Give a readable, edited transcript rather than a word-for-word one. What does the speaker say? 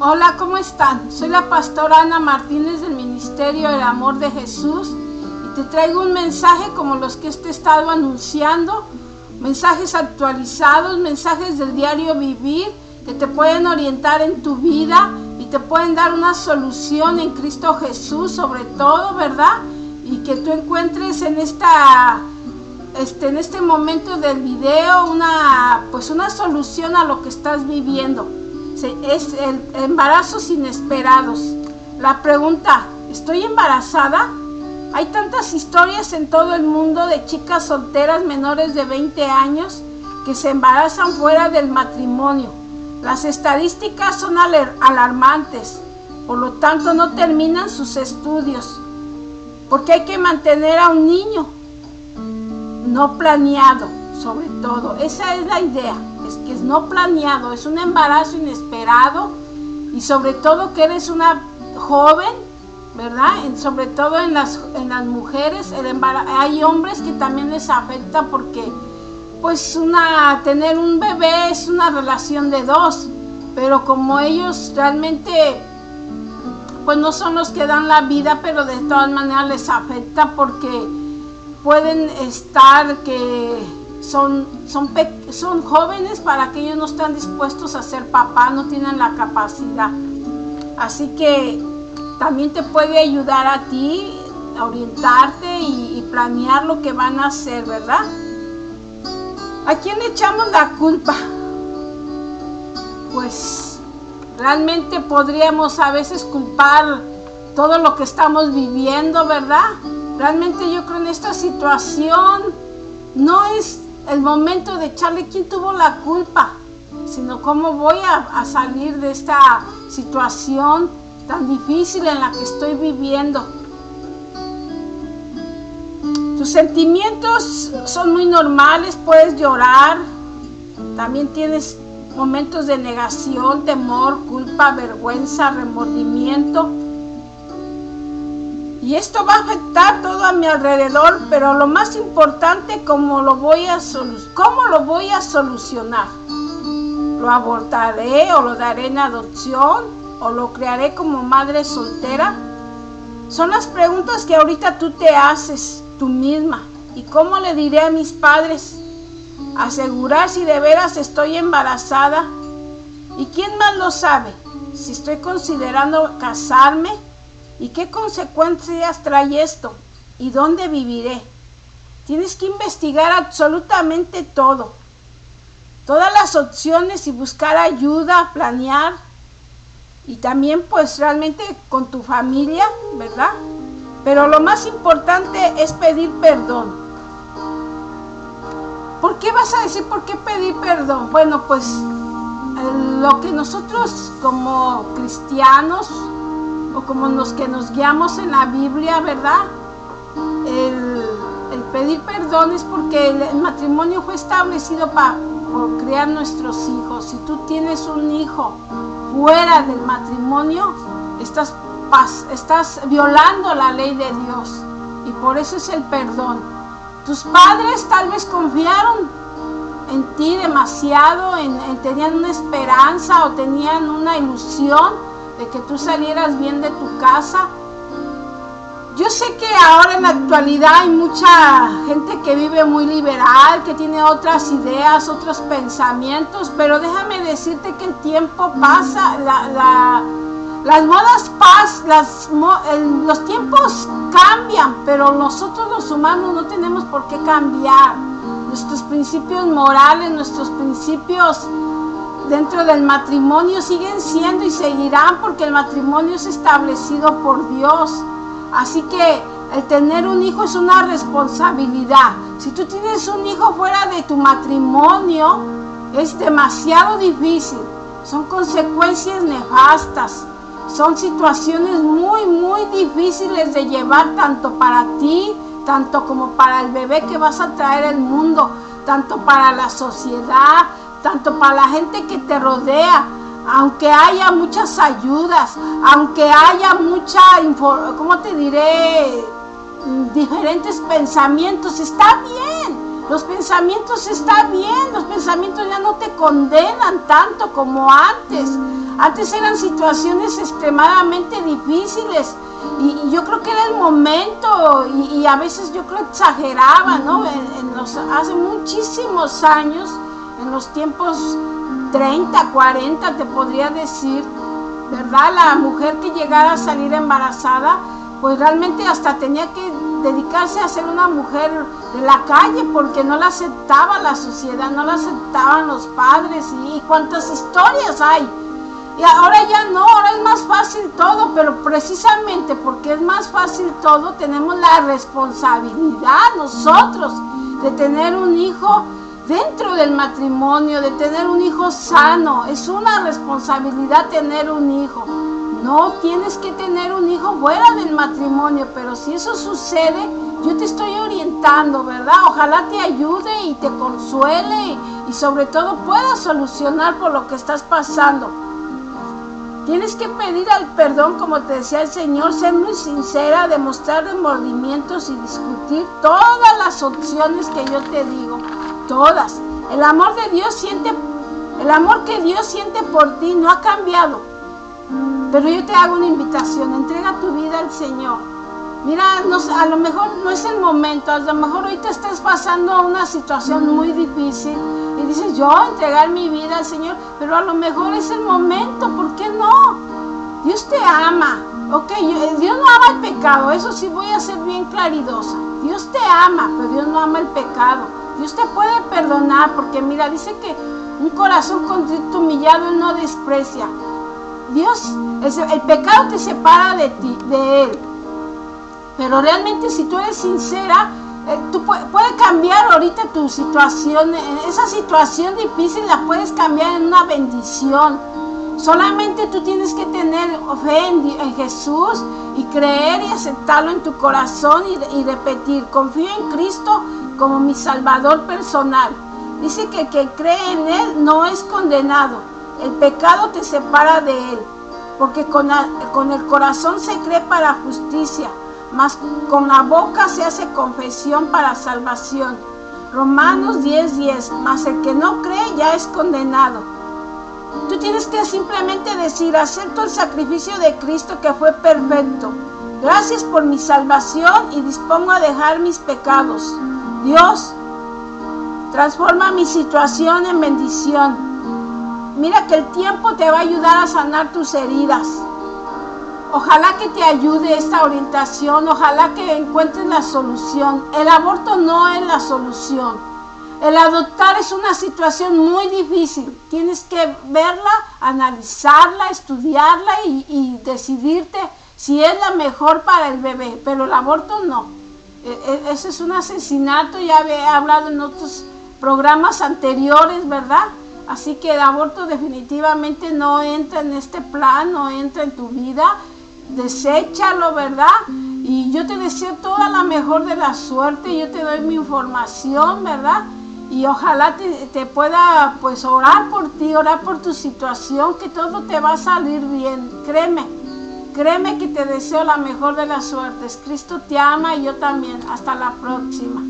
Hola, ¿cómo están? Soy la pastora Ana Martínez del Ministerio El Amor de Jesús y te traigo un mensaje como los que te he estado anunciando, mensajes actualizados, mensajes del diario vivir que te pueden orientar en tu vida y te pueden dar una solución en Cristo Jesús, sobre todo, ¿verdad? Y que tú encuentres en este momento del video una solución a lo que estás viviendo. Es el embarazos inesperados. La pregunta, ¿estoy embarazada? Hay tantas historias en todo el mundo de chicas solteras menores de 20 años que se embarazan fuera del matrimonio. Las estadísticas son alarmantes, por lo tanto no terminan sus estudios, porque hay que mantener a un niño no planeado, sobre todo. Esa es la idea, es que es no planeado, es un embarazo inesperado y sobre todo que eres una joven, ¿verdad? Sobre todo en las mujeres, hay hombres que también les afecta porque tener un bebé es una relación de dos, pero como ellos realmente no son los que dan la vida, pero de todas maneras les afecta porque pueden estar que son jóvenes para que ellos no están dispuestos a ser papá, no tienen la capacidad. Así que también te puede ayudar a ti a orientarte y planear lo que van a hacer, ¿verdad? ¿A quién le echamos la culpa? Pues realmente podríamos a veces culpar todo lo que estamos viviendo, ¿verdad? Realmente yo creo en esta situación no es el momento de echarle quién tuvo la culpa, sino cómo voy a salir de esta situación tan difícil en la que estoy viviendo. Tus sentimientos son muy normales, puedes llorar, también tienes momentos de negación, temor, culpa, vergüenza, remordimiento. Y esto va a afectar todo a mi alrededor, pero lo más importante, ¿cómo lo voy a solucionar? ¿Lo abortaré o lo daré en adopción o lo crearé como madre soltera? Son las preguntas que ahorita tú te haces tú misma. ¿Y cómo le diré a mis padres? Asegurar si de veras estoy embarazada. ¿Y quién más lo sabe? Si estoy considerando casarme. ¿Y qué consecuencias trae esto? ¿Y dónde viviré? Tienes que investigar absolutamente todo. Todas las opciones y buscar ayuda, planear. Y también realmente con tu familia, ¿verdad? Pero lo más importante es pedir perdón. ¿Por qué vas a decir por qué pedir perdón? Bueno, lo que nosotros como cristianos o como los que nos guiamos en la Biblia, ¿verdad? El pedir perdón es porque el matrimonio fue establecido por criar nuestros hijos. Si tú tienes un hijo fuera del matrimonio, estás violando la ley de Dios y por eso es el perdón. Tus padres tal vez confiaron en ti demasiado, tenían una esperanza o tenían una ilusión de que tú salieras bien de tu casa. Yo sé que ahora en la actualidad hay mucha gente que vive muy liberal, que tiene otras ideas, otros pensamientos, pero déjame decirte que el tiempo pasa, las modas pasan, los tiempos cambian, pero nosotros los humanos no tenemos por qué cambiar. Nuestros principios morales, nuestros principios dentro del matrimonio siguen siendo y seguirán porque el matrimonio es establecido por Dios. Así que el tener un hijo es una responsabilidad. Si tú tienes un hijo fuera de tu matrimonio, es demasiado difícil. Son consecuencias nefastas. Son situaciones muy, muy difíciles de llevar tanto para ti, tanto como para el bebé que vas a traer al mundo, tanto para la sociedad, tanto para la gente que te rodea. Aunque haya muchas ayudas, aunque haya diferentes pensamientos, está bien, Los pensamientos están bien, los pensamientos ya no te condenan tanto como antes. Antes eran situaciones extremadamente difíciles y yo creo que era el momento y a veces yo creo exageraba, ¿no? Hace muchísimos años, en los tiempos 30, 40 te podría decir, ¿verdad? La mujer que llegara a salir embarazada, pues realmente hasta tenía que dedicarse a ser una mujer de la calle porque no la aceptaba la sociedad, no la aceptaban los padres y cuántas historias hay. Y ahora ya no, ahora es más fácil todo, pero precisamente porque es más fácil todo, tenemos la responsabilidad nosotros de tener un hijo dentro del matrimonio, de tener un hijo sano. Es una responsabilidad tener un hijo. No tienes que tener un hijo fuera del matrimonio, pero si eso sucede, yo te estoy orientando, ¿verdad? Ojalá te ayude y te consuele y sobre todo puedas solucionar por lo que estás pasando. Tienes que pedir al perdón, como te decía el Señor, ser muy sincera, demostrar remordimientos y discutir todas las opciones que yo te digo, todas. El amor que Dios siente por ti no ha cambiado. Pero yo te hago una invitación, entrega tu vida al Señor. Mira, a lo mejor no es el momento, a lo mejor hoy te estás pasando una situación muy difícil y dices, yo entregar mi vida al Señor, pero a lo mejor es el momento, ¿por qué no? Dios te ama, ok, Dios no ama el pecado, eso sí voy a ser bien claridosa. Dios te ama, pero Dios no ama el pecado. Dios te puede perdonar, porque mira, dice que un corazón contrito, humillado, Él no desprecia. Dios, el pecado te separa de ti, de Él. Pero realmente si tú eres sincera, tú puedes cambiar ahorita tu situación. Esa situación difícil la puedes cambiar en una bendición. Solamente tú tienes que tener fe en Jesús y creer y aceptarlo en tu corazón y repetir, confío en Cristo como mi Salvador personal. Dice que el que cree en Él no es condenado. El pecado te separa de Él, porque con el corazón se cree para justicia, mas con la boca se hace confesión para salvación. Romanos 10:10, mas el que no cree ya es condenado. Tú tienes que simplemente decir, acepto el sacrificio de Cristo que fue perfecto. Gracias por mi salvación y dispongo a dejar mis pecados. Dios, transforma mi situación en bendición. Mira que el tiempo te va a ayudar a sanar tus heridas. Ojalá que te ayude esta orientación, ojalá que encuentres la solución. El aborto no es la solución. El adoptar es una situación muy difícil. Tienes que verla, analizarla, estudiarla y decidirte si es la mejor para el bebé. Pero el aborto no. Ese es un asesinato, ya he hablado en otros programas anteriores, ¿verdad? Así que el aborto definitivamente no entra en este plan, no entra en tu vida. Deséchalo, ¿verdad? Y yo te deseo toda la mejor de la suerte, yo te doy mi información, ¿verdad? Y ojalá te pueda pues orar por ti, orar por tu situación, que todo te va a salir bien. Créeme que te deseo la mejor de las suertes. Cristo te ama y yo también. Hasta la próxima.